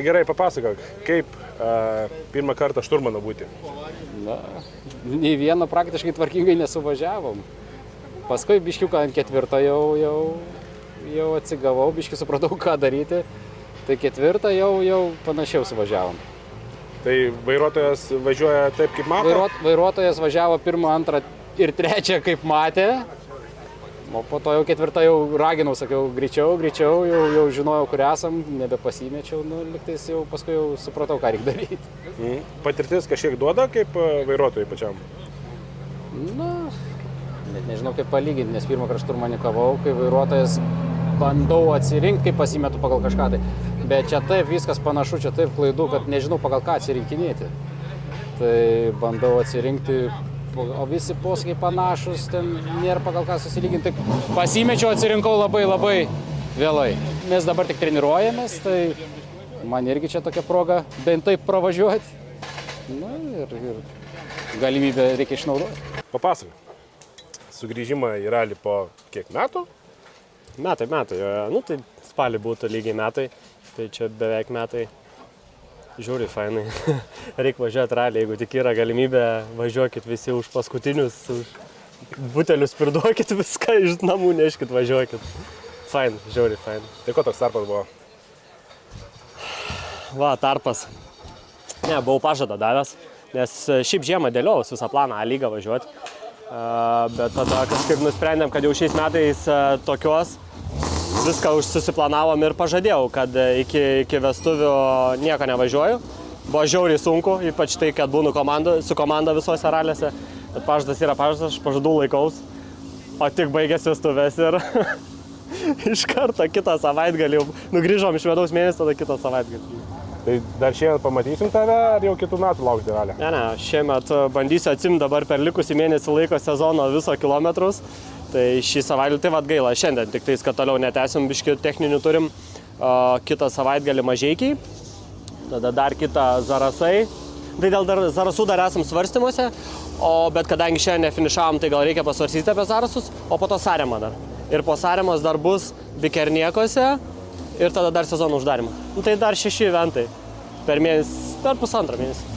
gerai, papasakok, kaip pirmą kartą šturmanu būti? Na, nei vieno praktiškai tvarkingai nesuvažiavom. Paskui biškiuką ant ketvirto jau atsigavau, biškiu supratau, ką daryti. Tai ketvirtą jau panašiau suvažiavom. Tai vairuotojas važiuoja taip, kaip mato? Vairuotojas važiavo pirmą, antrą ir trečią, kaip matė. O po to jau ketvirtą jau raginau, sakiau, greičiau, jau žinojau, kur esam, nebepasimečiau, liktais jau paskui jau supratau, ką reikia daryti. Patirtis kažkiek duoda kaip vairuotojai pačiam? Na, net nežinau kaip palyginti, nes pirmą kartą šturmanikavau, kai vairuotojas bandau atsirinkti, kaip pasimetu pagal kažką tai. Bet čia taip viskas panašu, čia taip klaidų, kad nežinau pagal ką atsirinkinėti. Tai bandau atsirinkti, o visi posakiai panašus, ten nėra pagal ką susilyginti. Tai pasimečiau, atsirinkau labai vėlai. Mes dabar tik treniruojamės, tai man irgi čia tokia proga bent taip pravažiuoti. Na ir galimybę reikia išnaudoti. Papasakok, sugrįžimą į ralį po kiek metų? Metai, tai spalį būtų lygiai metai, tai čia beveik metai. Žiūri, fainai. Reikia važiuoti ralį, jeigu tik yra galimybė, važiuokit visi už paskutinius, už butelius priduokit viską, iš namų neškit, važiuokit. Fain, žiūri, fain. Tai ko toks tarpas buvo? Va, tarpas. Ne, buvau pažadą davęs, nes šiaip žiemą dėliaus visą planą A lygą važiuoti. Bet tada kažkaip nusprendėm, kad jau šiais metais tokios viską susiplanavom ir pažadėjau, kad iki vestuvių nieko nevažiuoju. Buvo žiauriai sunku, ypač tai, kad būnu su komanda visose ralėse. Bet pažadas yra pažadas, aš pažadų laikaus. O tik baigės vestuvės ir iš karto kitą savaitgalį, nugrįžom iš medaus mėnesį, tada kitą savaitgalį. Tai dar šiemet pamatysim tave, ar jau kitų metų laukti ralį? Ne, šiemet bandysiu atsimti dabar per likusį mėnesį laiko sezono viso kilometrus. Tai šį savaitgalį, tai vad gaila, šiandien tik tais, kad toliau netęsim, biškių techninių turim. Kitą savaitgalį Mažeikiai, tada dar kitą Zarasai. Tai dėl Zarasų dar esam svarstymuose, bet kadangi šiandien nefinišavom, tai gal reikia pasvarstyti apie Zarasus, o po to Saremą dar. Ir po Saremos dar bus Bikerniekose ir tada dar sezono uždarimą. Tai dar 6 eventai per pusantro mėnesį.